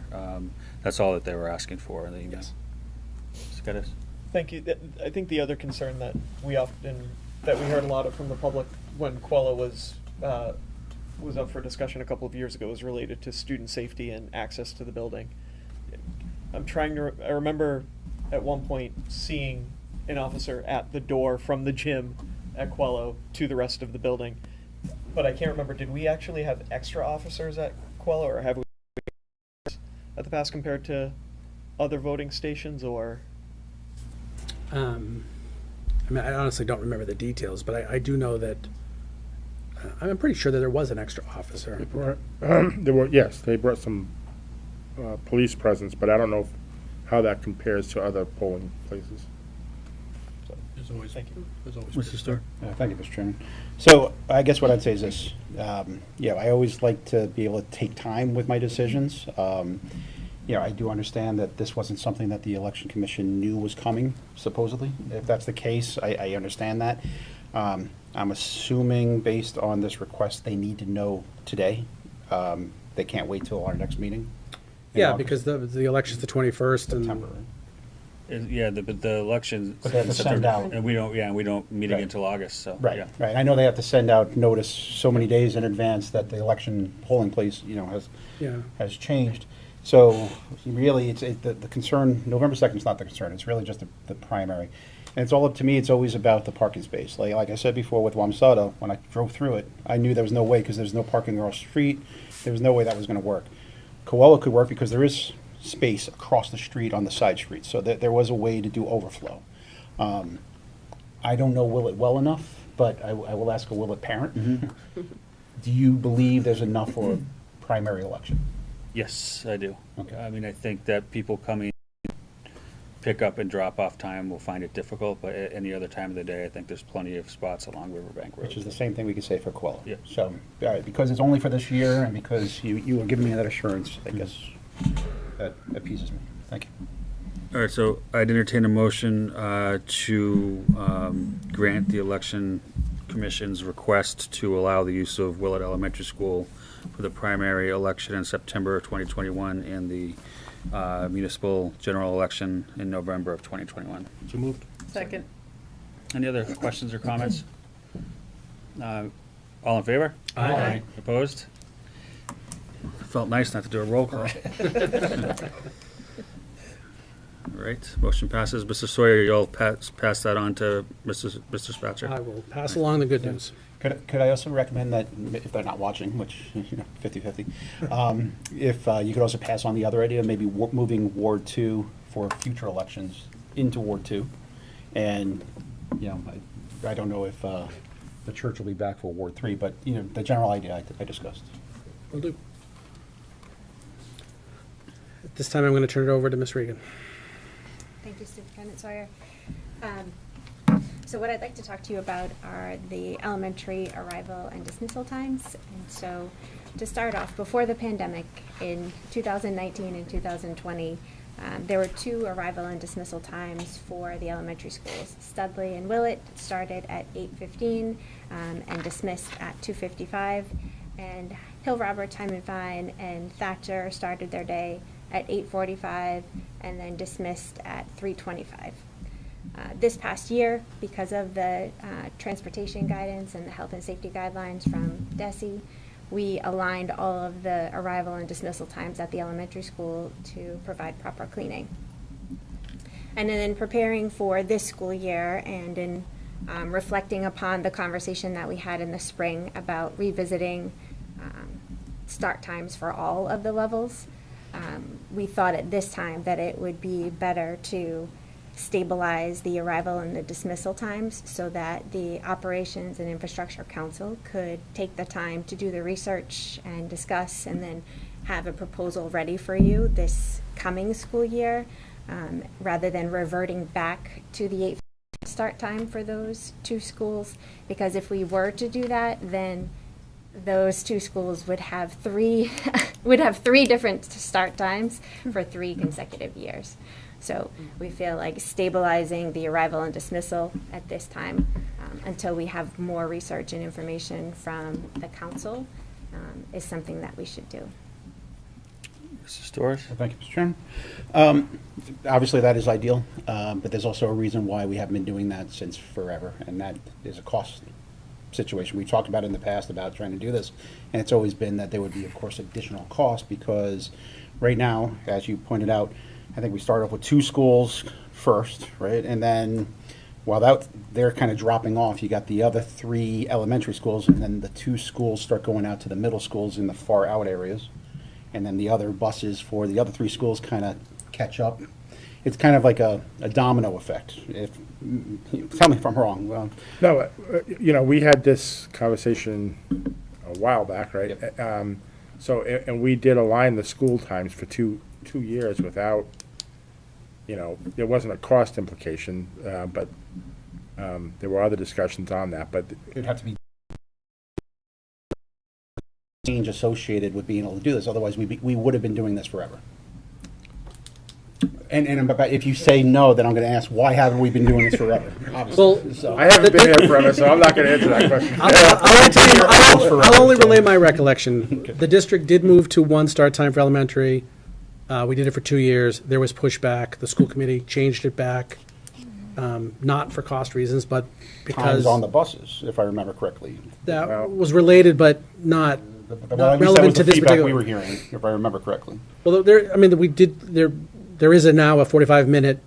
That's all that they were asking for in the email. Yes. Thank you. I think the other concern that we heard a lot of from the public when Quello was up for discussion a couple of years ago was related to student safety and access to the building. I remember at one point seeing an officer at the door from the gym at Quello to the rest of the building. But I can't remember, did we actually have extra officers at Quello, or have we at the past compared to other voting stations, or? I mean, I honestly don't remember the details, but I do know that I'm pretty sure that there was an extra officer. They brought some police presence, but I don't know how that compares to other polling places. There's always, Thank you. Mr. Stewart? Thank you, Mr. Chairman. So I guess what I'd say is this. I always like to be able to take time with my decisions. I do understand that this wasn't something that the Election Commission knew was coming, supposedly. If that's the case, I understand that. I'm assuming, based on this request, they need to know today. They can't wait till our next meeting. Yeah, because the election's the 21st. September, And, yeah, the election. But they have to send out. And we don't meet Right. again until August, so. Right, yeah. right. I know they have to send out notice so many days in advance that the election polling place, has changed. So really, the concern, November 2nd is not the concern. It's really just the primary. And it's all up to me. It's always about the parking space. Like I said before with Wamsado, when I drove through it, I knew there was no way, because there's no parking across the street. There was no way that was going to work. Coelho could work because there is space across the street on the side streets. So there was a way to do overflow. I don't know Willett well enough, but I will ask a Willett parent. Do you believe there's enough for a primary election? Yes, I do. Okay. I mean, I think that people coming pick up and drop off time will find it difficult, but any other time of the day, I think there's plenty of spots along Riverbank Road. Which is the same thing we could say for Coelho. Yeah. So, all right, because it's only for this year, and because you were giving me that assurance, I guess that appeases me. Thank you. All right, so I'd entertain a motion to grant the Election Commission's request to allow the use of Willett Elementary School for the primary election in September of 2021 and the municipal general election in November of 2021. So moved. Second. Any other questions or comments? All All in favor? Aye. Opposed? Felt nice not to do a roll call. All right, motion passes. Mr. Sawyer, you'll pass that on to Mr. Spatcher. I will pass along the good news. Could I also recommend that, if they're not watching, which, 50/50, if you could also pass on the other idea, maybe moving Ward 2 for future elections into Ward 2. And, I don't know if the church will be back for Ward 3, but, the general idea I discussed. Will do. At this time, I'm going to turn it over to Ms. Regan. Thank you, Superintendent Sawyer. So what I'd like to talk to you about are the elementary arrival and dismissal times. And so to start off, before the pandemic, in 2019 and 2020, there were 2 arrival and dismissal times for the elementary schools. Studley and Willett started at 8:15 and dismissed at 2:55. And Hill Robert, Time and Fine, and Thatcher started their day at 8:45 and then dismissed at 3:25. This past year, because of the transportation guidance and the health and safety guidelines from DESE, we aligned all of the arrival and dismissal times at the elementary school to provide proper cleaning. And then in preparing for this school year and in reflecting upon the conversation that we had in the spring about revisiting start times for all of the levels, we thought at this time that it would be better to stabilize the arrival and the dismissal times so that the Operations and Infrastructure Council could take the time to do the research and discuss and then have a proposal ready for you this coming school year, rather than reverting back to the 8 start time for those 2 schools. Because if we were to do that, then those 2 schools would have 3 different start times for 3 consecutive years. So we feel like stabilizing the arrival and dismissal at this time until we have more research and information from the council is something that we should do. Mr. Storrs? Thank you, Mr. Chairman. Obviously, that is ideal, but there's also a reason why we haven't been doing that since forever, and that is a cost situation. We talked about it in the past about trying to do this, and it's always been that there would be, of course, additional cost because right now, as you pointed out, I think we started off with 2 schools first, right? And then while they're kind of dropping off, you got the other 3 elementary schools, and then the 2 schools start going out to the middle schools in the far out areas. And then the other buses for the other 3 schools kind of catch up. It's kind of like a domino effect. Tell me if I'm wrong. Well, No, we had this conversation a while back, right? Yep. And we did align the school times for two years without, there wasn't a cost implication, but there were other discussions on that, but it'd have to be change associated with being able to do this. Otherwise, we would have been doing this forever. And if you say no, then I'm going to ask, why haven't we been doing this forever? Obviously. Well, So, I haven't been here forever, so I'm not going to answer that question. I'll only relay my recollection. The district did move to 1 start time for elementary. We did it for 2 years. There was pushback. The school committee changed it back, not for cost reasons, but because times on the buses, if I remember correctly. that was related, but not Well, at least relevant that was to the this feedback particular. we were hearing, if I remember correctly. Well, there is now a 45-minute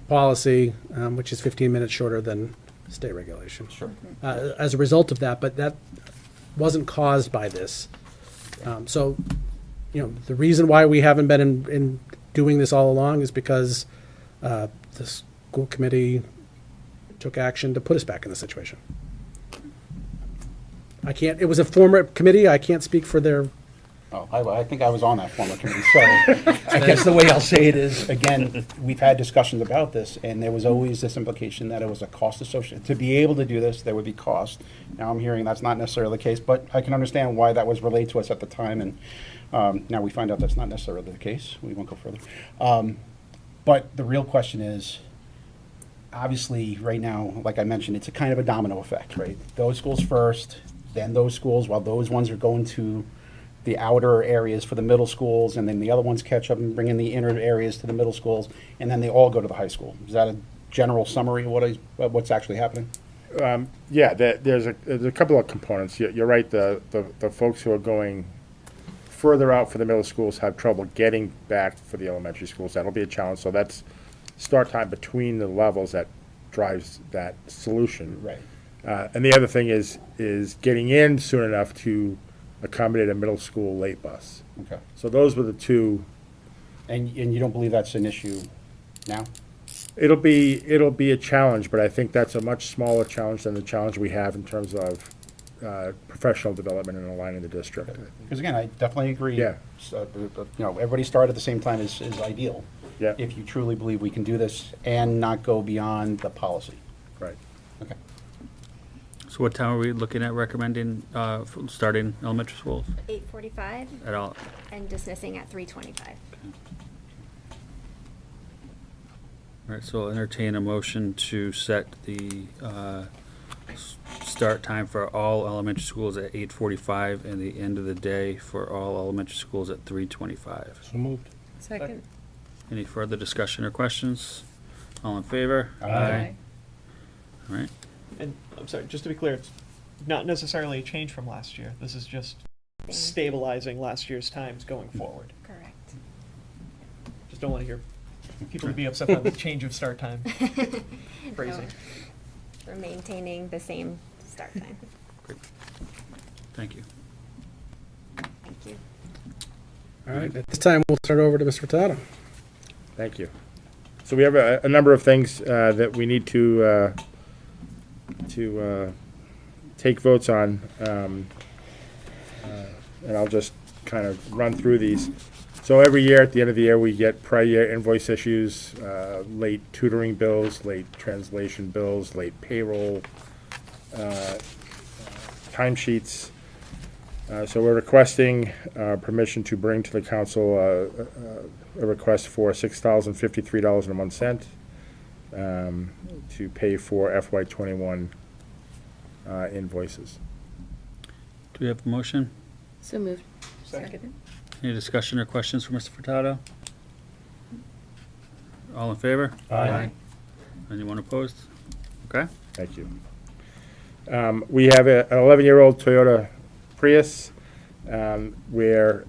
policy, which is 15 minutes shorter than state regulation. Sure. As a result of that, but that wasn't caused by this. So, the reason why we haven't been in doing this all along is because the school committee took action to put us back in the situation. It was a former committee. I can't speak for their. Oh, I think I was on that former committee. So I guess the way I'll say it is, again, we've had discussions about this, and there was always this implication that it was a cost associated. To be able to do this, there would be cost. Now I'm hearing that's not necessarily the case, but I can understand why that was relayed to us at the time, and now we find out that's not necessarily the case. We won't go further. But the real question is, obviously, right now, like I mentioned, it's a kind of a domino effect, right? Those schools first, then those schools, while those ones are going to the outer areas for the middle schools, and then the other ones catch up and bring in the inner areas to the middle schools, and then they all go to the high school. Is that a general summary of what's actually happening? Yeah, there's a couple of components. You're right, the folks who are going further out for the middle schools have trouble getting back for the elementary schools. That'll be a challenge, so that's start time between the levels that drives that solution. Right. And the other thing is getting in soon enough to accommodate a middle school late bus. Okay. So those were the two. And you don't believe that's an issue now? It'll be a challenge, but I think that's a much smaller challenge than the challenge we have in terms of professional development and aligning the district. Because again, I definitely agree. Yeah. Everybody start at the same time is ideal. Yeah. If you truly believe we can do this and not go beyond the policy. Right. Okay. So what time are we looking at recommending for starting elementary schools 8:45 at all? and dismissing at 3:25. All right, so I'll entertain a motion to set the start time for all elementary schools at 8:45 and the end of the day for all elementary schools at 3:25. So moved. Second. Any further discussion or questions? All in favor? Aye. All right, And I'm sorry, just to be clear, it's not necessarily a change from last year. This is just stabilizing last year's times going forward. Correct. Just don't want to hear people be upset about the change of start time. Phrasing. No, we're maintaining the same start time. great. Thank you. Thank you. All right, at this time, we'll turn it over to Mr. Furtado. Thank you. So we have a number of things that we need to take votes on, and I'll just kind of run through these. So every year, at the end of the year, we get prior year invoice issues, late tutoring bills, late translation bills, late payroll, timesheets. So we're requesting permission to bring to the council a request for $6,053.01 to pay for FY21 invoices. Do we have a motion? So moved. Second. Any discussion or questions for Mr. Furtado? All in favor? Aye. Anyone opposed? Okay. Thank you. We have an 11-year-old Toyota Prius where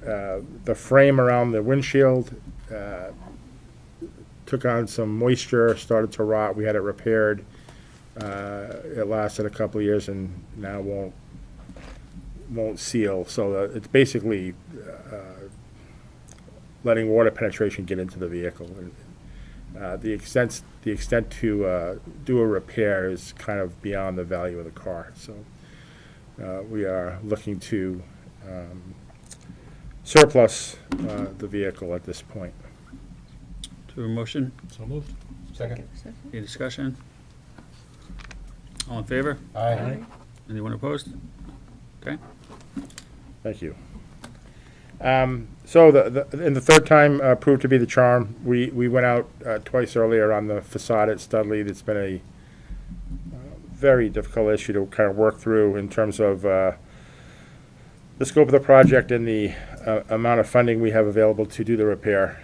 the frame around the windshield took on some moisture, started to rot. We had it repaired. It lasted a couple of years and now won't seal. So it's basically letting water penetration get into the vehicle. And, the extent to do a repair is kind of beyond the value of the car. So we are looking to surplus the vehicle at this point. Do we have a motion? So moved. Second. Any discussion? All in favor? Aye. Anyone opposed? Okay. Thank you. So in the third time proved to be the charm. We went out twice earlier on the facade at Studley. That's been a very difficult issue to kind of work through in terms of the scope of the project and the amount of funding we have available to do the repair.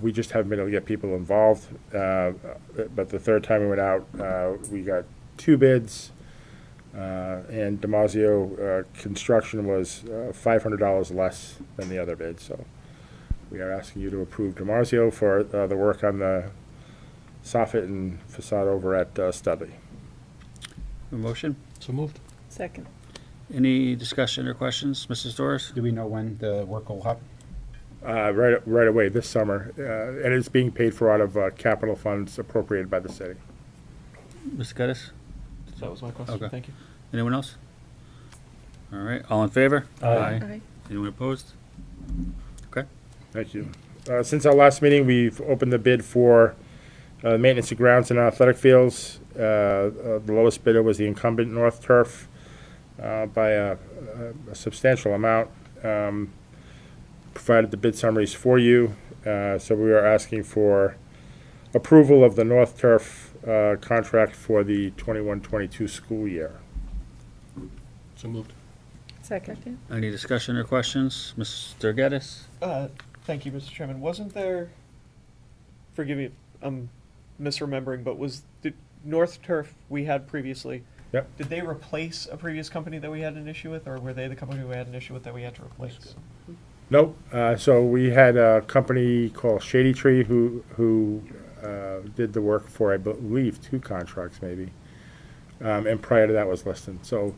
We just haven't been able to get people involved. But the third time we went out, we got 2 bids. And Damasio Construction was $500 less than the other bid. So we are asking you to approve Damasio for the work on the soffit and facade over at Studley. A motion? So moved. Second. Any discussion or questions? Mrs. Doris? Do we know when the work will happen? Right away this summer, and it's being paid for out of capital funds appropriated by the city. Mr. Geddes? That was my question. Okay. Thank you. Anyone else? All right, all in favor? Aye. Anyone opposed? Okay. Thank you. Since our last meeting, we've opened the bid for maintenance of grounds and athletic fields. The lowest bidder was the incumbent North Turf by a substantial amount. Provided the bid summaries for you. So we are asking for approval of the North Turf contract for the 21-22 school year. So moved. Second. Any discussion or questions? Mr. Geddes? Thank you, Mr. Chairman. Wasn't there, forgive me, I'm misremembering, but was the North Turf we had previously, Yep. Did they replace a previous company that we had an issue with, or were they the company we had an issue with that we had to replace? Nope. So we had a company called Shady Tree who did the work for, I believe, 2 contracts maybe. And prior to that was Liston. So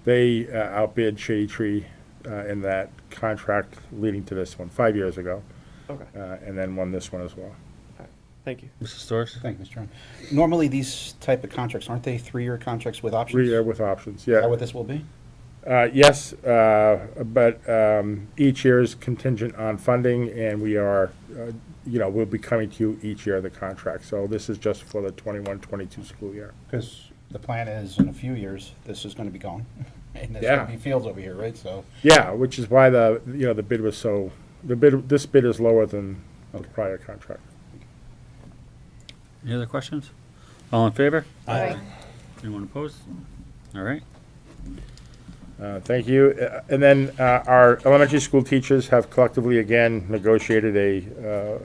they outbid Shady Tree in that contract leading to this one 5 years ago, Okay. and then won this one as well. Thank you. Mrs. Storrs? Thank you, Mr. Chairman. Normally, these type of contracts, aren't they 3-year contracts with options? 3 year with options, Is that yeah. what this will be? Yes, but each year is contingent on funding, and we are, we'll be coming to you each year of the contract. So this is just for the 21-22 school year. Because the plan is, in a few years, this is going to be gone. And there's Yeah. going to be fields over here, right? So, Yeah, which is why the bid was so, this bid is lower than the prior contract. Any other questions? All in favor? Aye. Anyone opposed? All right. Thank you. And then our elementary school teachers have collectively again negotiated a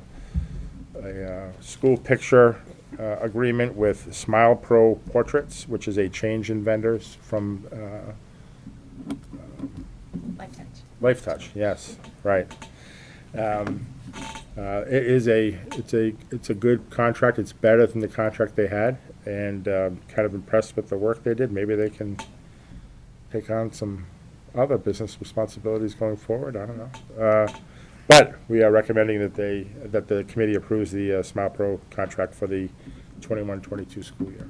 school picture agreement with Smile Pro Portraits, which is a change in vendors from Life Touch. Yes, right. It's a good contract. It's better than the contract they had, and kind of impressed with the work they did. Maybe they can take on some other business responsibilities going forward. I don't know. But we are recommending that the committee approves the Smile Pro contract for the 21-22 school year.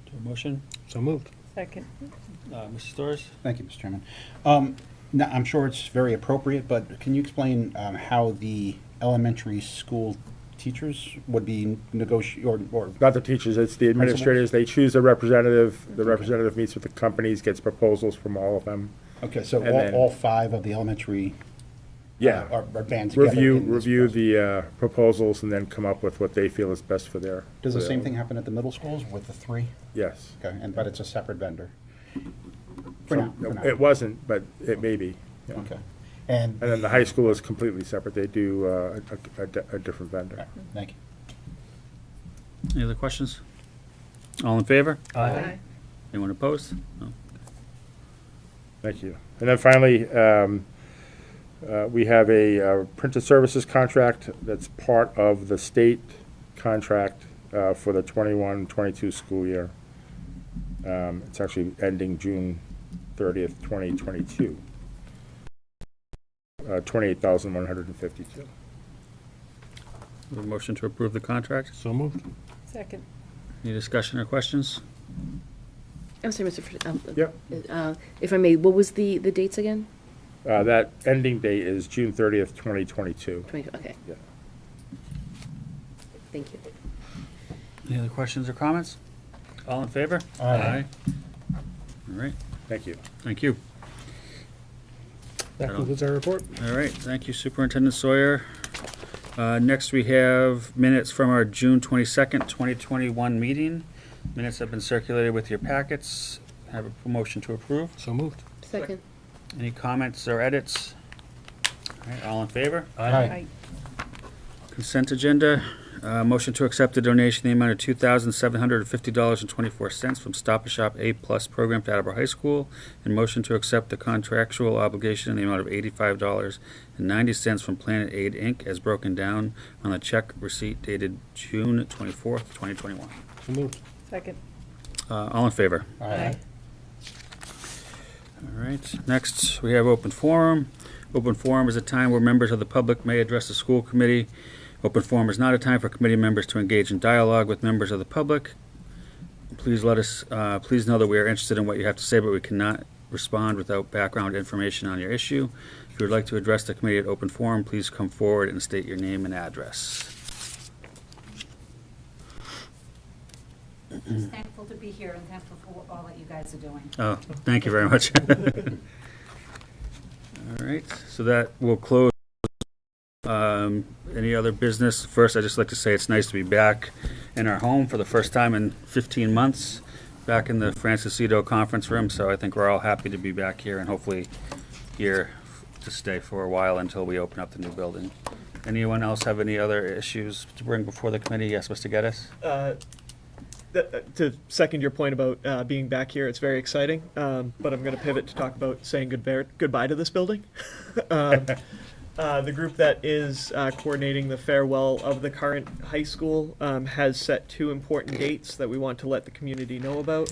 Do a motion? So moved. Second. Mrs. Storrs? thank you, Mr. Chairman. Now, I'm sure it's very appropriate, but can you explain how the elementary school teachers would be negotiating, or Not the teachers, it's the administrators. They choose a representative. The representative meets with the companies, gets proposals from all of them. okay, so And then- all 5 of the elementary Yeah. are band together? Review in this process? the proposals and then come up with what they feel is best for their. Does the for same their- thing happen at the middle schools with the 3? Yes. Okay, but it's a separate vendor? For now, for now. It wasn't, but it may be. Yeah. Okay. And, And then the high school is completely separate. They do a different vendor. thank you. Any other questions? All in favor? Aye. Anyone opposed? No. Thank you. And then finally, we have a printed services contract that's part of the state contract for the 21-22 school year. It's actually ending June 30th, 2022. $28,152. A motion to approve the contract? So moved. Second. Any discussion or questions? I'm sorry, Mr. Yep. If I may, what was the dates again? That ending date is June 30th, 2022. 20, okay. Yeah. Thank you. Any other questions or comments? All in favor? Aye. All right, Thank you. thank you. That concludes our report. All right, thank you, Superintendent Sawyer. Next, we have minutes from our June 22nd, 2021 meeting. Minutes have been circulated with your packets. Have a motion to approve. So moved. Second. Any comments or edits? All right, all in favor? Aye. Consent agenda, motion to accept the donation in the amount of $2,750.24 from Stop and Shop A+ program to Attleboro High School, and motion to accept the contractual obligation in the amount of $85.90 from Planet Aid, Inc. as broken down on the check receipt dated June 24th, 2021. So moved. Second. All in favor? Aye. All right, next we have open forum. Open forum is a time where members of the public may address the school committee. Open forum is not a time for committee members to engage in dialogue with members of the public. Please know that we are interested in what you have to say, but we cannot respond without background information on your issue. If you would like to address the committee at open forum, please come forward and state your name and address. Just thankful to be here and thankful for all that you guys are doing. Oh, thank you very much. All right, so that will close. Any other business? First, I'd just like to say it's nice to be back in our home for the first time in 15 months, back in the Francis Cito conference room, so I think we're all happy to be back here and hopefully here to stay for a while until we open up the new building. Anyone else have any other issues to bring before the committee? Yes, Mr. Geddes? To second your point about being back here, it's very exciting. But I'm going to pivot to talk about saying goodbye to this building. The group that is coordinating the farewell of the current high school has set 2 important dates that we want to let the community know about.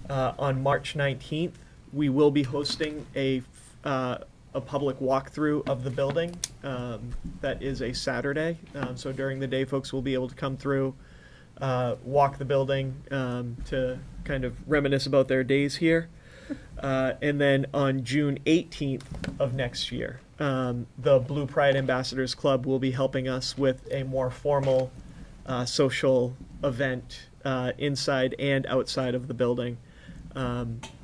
On March 19th, we will be hosting a public walkthrough of the building. That is a Saturday. So during the day, folks will be able to come through, walk the building to kind of reminisce about their days here. And then on June 18th of next year, the Blue Pride Ambassadors Club will be helping us with a more formal social event inside and outside of the building,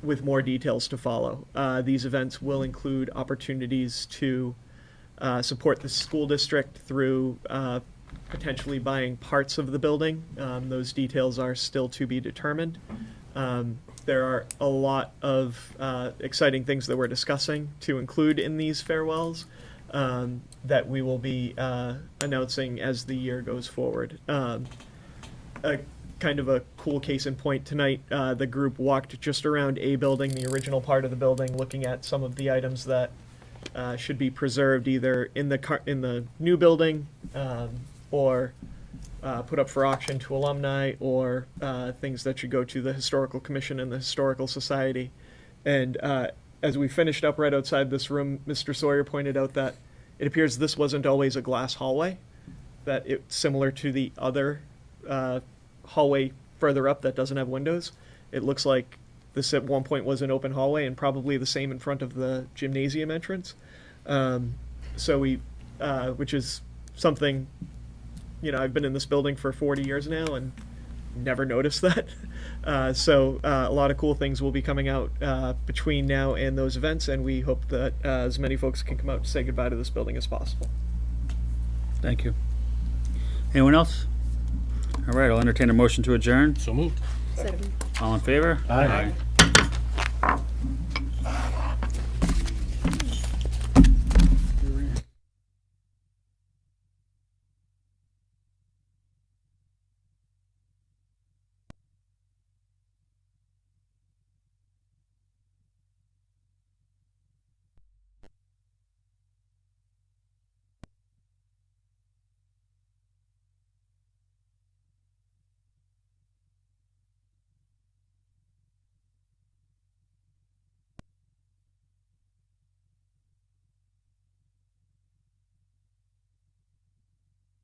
with more details to follow. These events will include opportunities to support the school district through potentially buying parts of the building. Those details are still to be determined. There are a lot of exciting things that we're discussing to include in these farewells that we will be announcing as the year goes forward. Kind of a cool case in point tonight, the group walked just around A building, the original part of the building, looking at some of the items that should be preserved either in the new building or put up for auction to alumni, or things that should go to the Historical Commission and the Historical Society. And as we finished up right outside this room, Mr. Sawyer pointed out that it appears this wasn't always a glass hallway, that it's similar to the other hallway further up that doesn't have windows. It looks like this at one point was an open hallway, and probably the same in front of the gymnasium entrance. So we, which is something, you know, I've been in this building for 40 years now and never noticed that. So a lot of cool things will be coming out between now and those events, and we hope that as many folks can come out to say goodbye to this building as possible. Thank you. Anyone else? All right, I'll entertain a motion to adjourn. So moved. Second. All in favor? Aye.